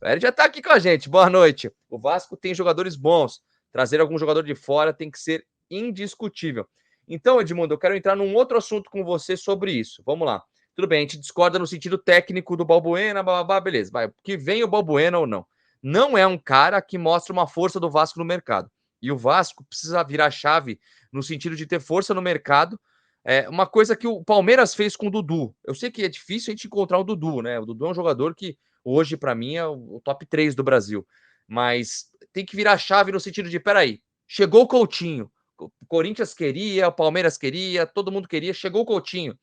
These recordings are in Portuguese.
O Ed já tá aqui com a gente. Boa noite. O Vasco tem jogadores bons. Trazer algum jogador de fora tem que ser indiscutível. Então, Edmundo, eu quero entrar num outro assunto com você sobre isso. Vamos lá. Tudo bem, a gente discorda no sentido técnico do Balbuena, beleza. Vai, que vem o Balbuena ou não. Não é um cara que mostra uma força do Vasco no mercado. E o Vasco precisa virar chave no sentido de ter força no mercado. É uma coisa que o Palmeiras fez com o Dudu. Eu sei que é difícil a gente encontrar o Dudu, né? O Dudu é um jogador que hoje, para mim, é o top 3 do Brasil. Mas tem que virar chave no sentido de: peraí, chegou o Coutinho. O Corinthians queria, o Palmeiras queria, todo mundo queria, chegou o Coutinho.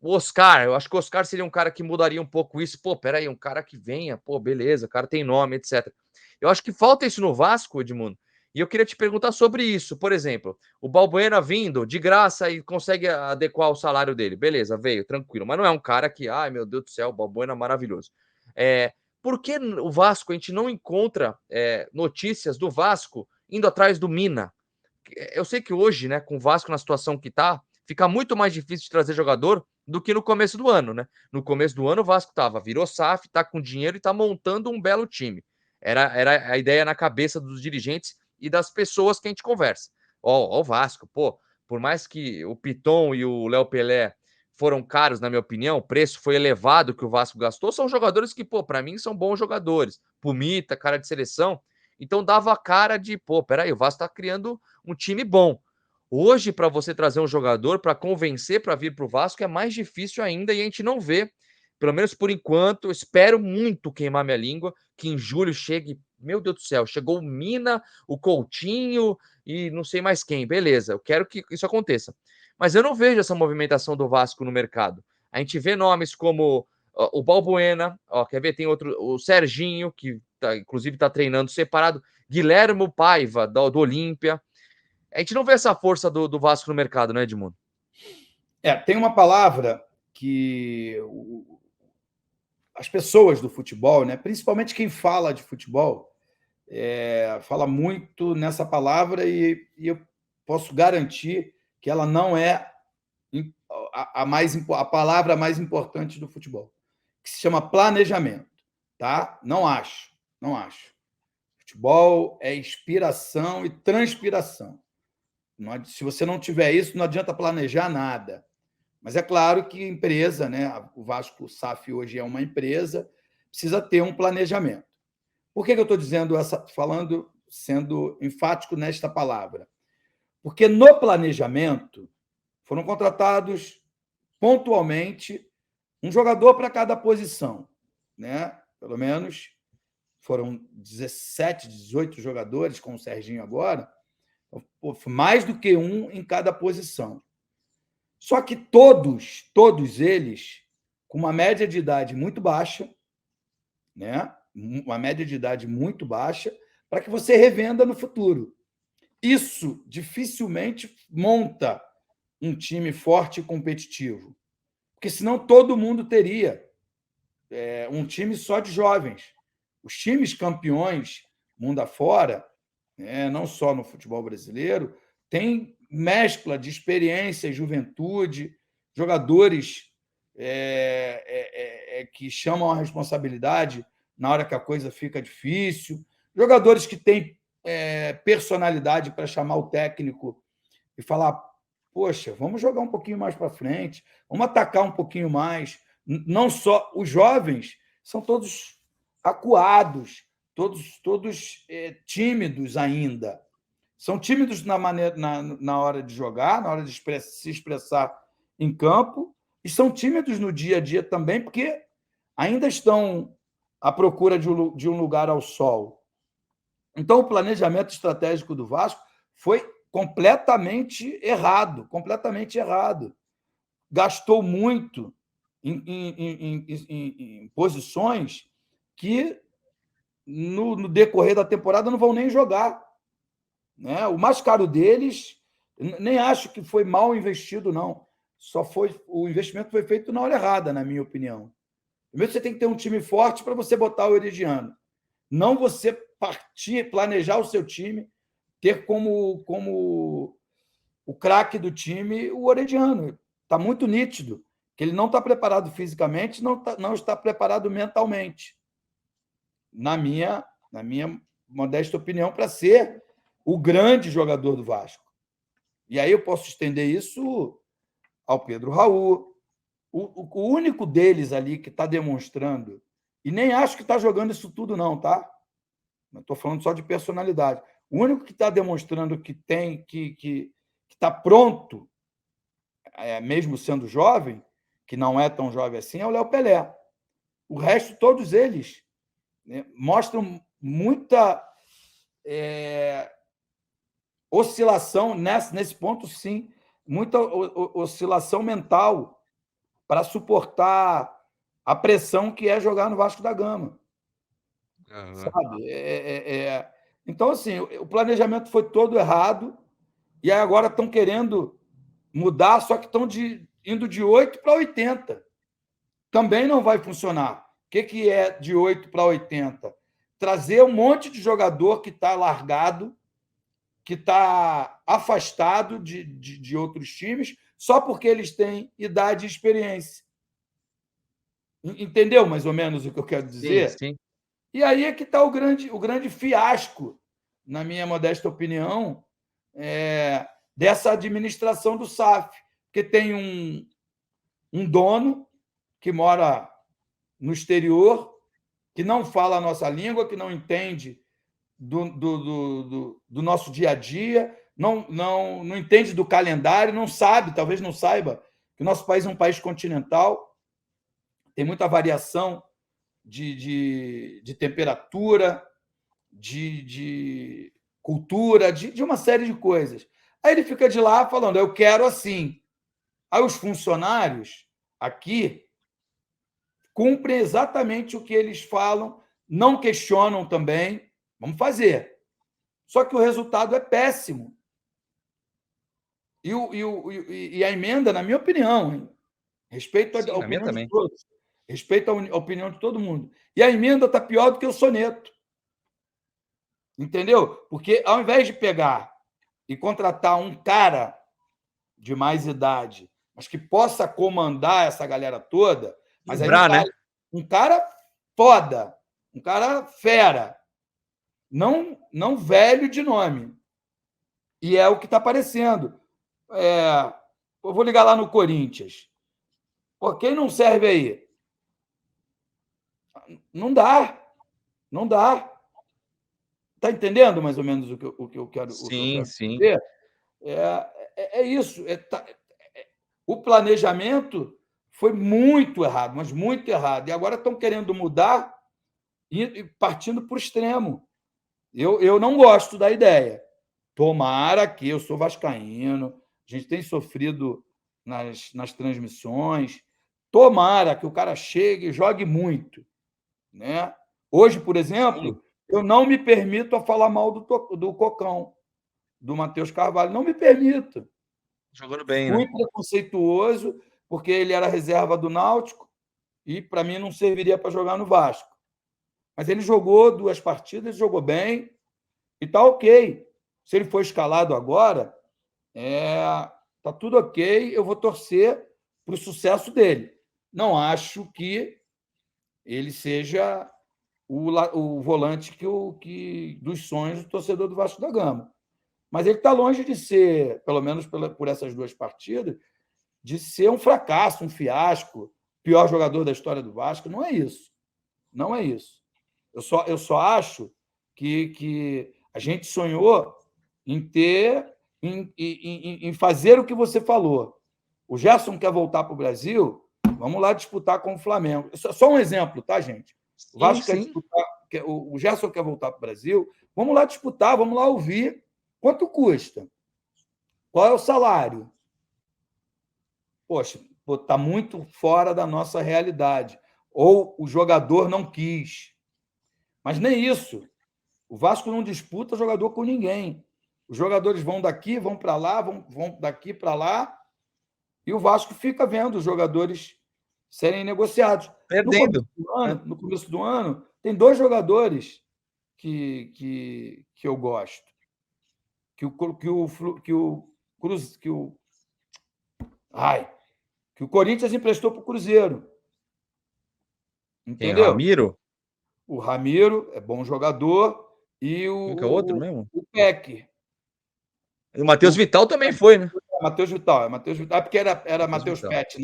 O Oscar, eu acho que o Oscar seria um cara que mudaria um pouco isso. Pô, peraí, um cara que venha, pô, beleza, o cara tem nome, etc. Eu acho que falta isso no Vasco, Edmundo. E eu queria te perguntar sobre isso. Por exemplo, o Balbuena vindo de graça e consegue adequar o salário dele. Beleza, veio, tranquilo. Mas não é um cara que, ai meu Deus do céu, o Balbuena é maravilhoso. É, por que o Vasco, a gente não encontra notícias do Vasco indo atrás do Mina? Eu sei que hoje, né, com o Vasco na situação que tá, fica muito mais difícil de trazer jogador do que no começo do ano, né? No começo do ano, o Vasco virou SAF, tá com dinheiro e tá montando um belo time. Era a ideia na cabeça dos dirigentes e das pessoas que a gente conversa. Ó, o Vasco, pô, por mais que o Piton e o Léo Pelé foram caros, na minha opinião, o preço foi elevado que o Vasco gastou, são jogadores que, pô, para mim são bons jogadores. Pumita, cara de seleção. Então dava a cara de, pô, peraí, o Vasco tá criando um time bom. Hoje, para você trazer um jogador para convencer para vir para o Vasco é mais difícil ainda e a gente não vê, pelo menos por enquanto. Eu espero muito queimar minha língua, que em julho chegue. Meu Deus do céu, chegou o Mina, o Coutinho e não sei mais quem. Beleza, eu quero que isso aconteça. Mas eu não vejo essa movimentação do Vasco no mercado. A gente vê nomes como o Balbuena, ó, quer ver? Tem outro, o Serginho, que inclusive está treinando separado, Guilhermo Paiva, do Olímpia. A gente não vê essa força do Vasco no mercado, né, Edmundo? Tem uma palavra que as pessoas do futebol, né, principalmente quem fala de futebol, fala muito nessa palavra e eu posso garantir que ela não é a palavra mais importante do futebol, que se chama planejamento. Tá? Não acho, não acho. Futebol é inspiração e transpiração. Se você não tiver isso, não adianta planejar nada. Mas é claro que empresa, né? O Vasco SAF hoje é uma empresa, precisa ter um planejamento. Por que eu estou dizendo falando, sendo enfático nesta palavra? Porque no planejamento foram contratados pontualmente um jogador para cada posição, né? Pelo menos foram 17, 18 jogadores com o Serginho agora, mais do que um em cada posição. Só que todos eles, com uma média de idade muito baixa, né? Uma média de idade muito baixa, para que você revenda no futuro. Isso dificilmente monta um time forte e competitivo, porque senão todo mundo teria um time só de jovens. Os times campeões mundo afora, não só no futebol brasileiro, tem mescla de experiência e juventude, jogadores que chamam a responsabilidade na hora que a coisa fica difícil, jogadores que têm personalidade para chamar o técnico e falar: poxa, vamos jogar um pouquinho mais para frente, vamos atacar um pouquinho mais. Não só os jovens são todos acuados, todos tímidos ainda. São tímidos na hora de jogar, na hora de se expressar em campo, e são tímidos no dia a dia também, porque ainda estão à procura de um lugar ao sol. Então, o planejamento estratégico do Vasco foi completamente errado, completamente errado. Gastou muito em posições que, no decorrer da temporada, não vão nem jogar. Né? O mais caro deles, nem acho que foi mal investido, não. O investimento foi feito na hora errada, na minha opinião. Primeiro, você tem que ter um time forte para você botar o Herediano. Não você planejar o seu time, ter como o craque do time o Herediano. Está muito nítido que ele não está preparado fisicamente, não está preparado mentalmente. na minha modesta opinião, para ser o grande jogador do Vasco. E aí eu posso estender isso ao Pedro Raul. O único deles ali que está demonstrando, e nem acho que está jogando isso tudo, não, tá? Não estou falando só de personalidade. O único que está demonstrando que tem, que está pronto, mesmo sendo jovem, que não é tão jovem assim, é o Léo Pelé. O resto, todos eles, né, mostram muita oscilação, nesse ponto, sim, muita oscilação mental para suportar a pressão que é jogar no Vasco da Gama. Uhum. Sabe? Então, assim, o planejamento foi todo errado e agora estão querendo mudar, só que estão indo de 8 para 80. Também não vai funcionar. O que é de 8 para 80? Trazer um monte de jogador que está largado, que está afastado de outros times, só porque eles têm idade e experiência. Entendeu mais ou menos o que eu quero dizer? Sim, sim. E aí é que está o grande fiasco, na minha modesta opinião, dessa administração do SAF, porque tem um dono que mora no exterior, que não fala a nossa língua, que não entende do nosso dia a dia, não entende do calendário, não sabe, talvez não saiba, que o nosso país é um país continental, tem muita variação de temperatura, de cultura, de uma série de coisas. Aí ele fica de lá falando, eu quero assim. Aí os funcionários aqui cumprem exatamente o que eles falam, não questionam também, vamos fazer. Só que o resultado é péssimo. E a emenda, na minha opinião, hein? Respeito à opinião de todos, respeito à opinião de todo mundo. E a emenda está pior do que o soneto. Entendeu? Porque ao invés de pegar e contratar um cara de mais idade, mas que possa comandar essa galera toda, mas aí um cara foda, um cara fera, não velho de nome. E é o que está aparecendo. Eu vou ligar lá no Corinthians. Pô, quem não serve aí? Não dá. Não dá. Está entendendo mais ou menos o que eu quero, sim, sim. dizer? É isso. O planejamento foi muito errado, mas muito errado. E agora estão querendo mudar e partindo para o extremo. Eu não gosto da ideia. Tomara que eu sou vascaíno, a gente tem sofrido nas transmissões. Tomara que o cara chegue e jogue muito. Né? Hoje, por exemplo, eu não me permito a falar mal do Cocão, do Matheus Carvalho. Não me permito. Jogando bem, Fui né? preconceituoso, porque ele era reserva do Náutico e, para mim, não serviria para jogar no Vasco. Mas ele jogou 2 partidas, jogou bem e está ok. Se ele for escalado agora, está tudo ok. Eu vou torcer para o sucesso dele. Não acho que ele seja o volante dos sonhos do torcedor do Vasco da Gama. Mas ele está longe de ser, pelo menos por essas 2 partidas, de ser um fracasso, um fiasco, pior jogador da história do Vasco. Não é isso. Não é isso. Eu só acho que a gente sonhou em fazer o que você falou. O Gerson quer voltar para o Brasil, vamos lá disputar com o Flamengo. Só um exemplo, tá, gente? O Vasco quer disputar, o Gerson quer voltar para o Brasil, vamos lá disputar, vamos lá ouvir. Quanto custa? Qual é o salário? Poxa, está muito fora da nossa realidade. Ou o jogador não quis. Mas nem isso. O Vasco não disputa jogador com ninguém. Os jogadores vão daqui, vão para lá, vão daqui para lá, e o Vasco fica vendo os jogadores serem negociados. Perdendo. No começo do ano, tem 2 jogadores que eu gosto. Que o Corinthians emprestou para o Cruzeiro. Entendeu? Ramiro? o Ramiro é bom jogador e Quem que é o outro mesmo? o Peck. O Matheus Vital também foi, né? Matheus Vital. É Matheus Vital. É porque era Matheus Vital. Pet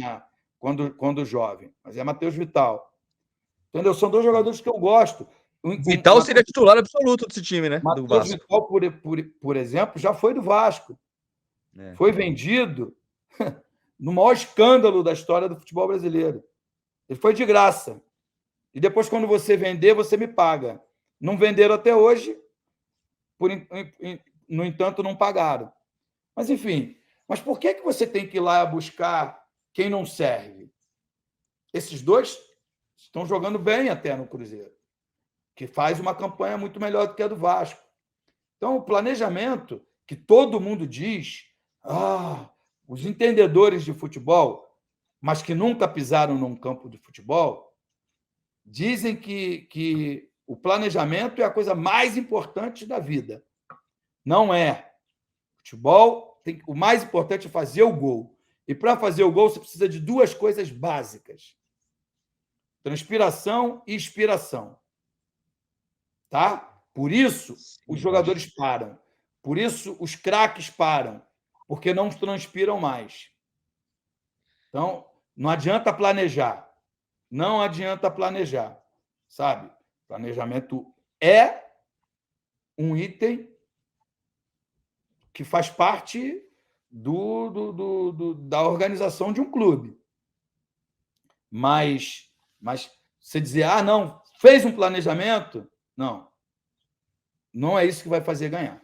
quando jovem. Mas é Matheus Vital. Entendeu? São dois jogadores que eu gosto. Vital seria titular absoluto desse time, né? Do Matheus Vasco. Vital, por exemplo, já foi do Vasco. Foi vendido no maior escândalo da história do futebol brasileiro. Ele foi de graça. E depois, quando você vender, você me paga. Não venderam até hoje, no entanto, não pagaram. Mas, enfim, mas por que você tem que ir lá buscar quem não serve? Esses dois estão jogando bem até no Cruzeiro, que faz uma campanha muito melhor do que a do Vasco. Então, o planejamento que todo mundo diz, os entendedores de futebol, mas que nunca pisaram num campo de futebol, dizem que o planejamento é a coisa mais importante da vida. Não é. Futebol, o mais importante é fazer o gol. E para fazer o gol, você precisa de duas coisas básicas: transpiração e inspiração. Tá? Por isso, os jogadores param. Por isso, os craques param. Porque não transpiram mais. Então, não adianta planejar. Não adianta planejar. Sabe? Planejamento é um item que faz parte da organização de um clube. Mas você dizer, não, fez um planejamento? Não. Não é isso que vai fazer ganhar.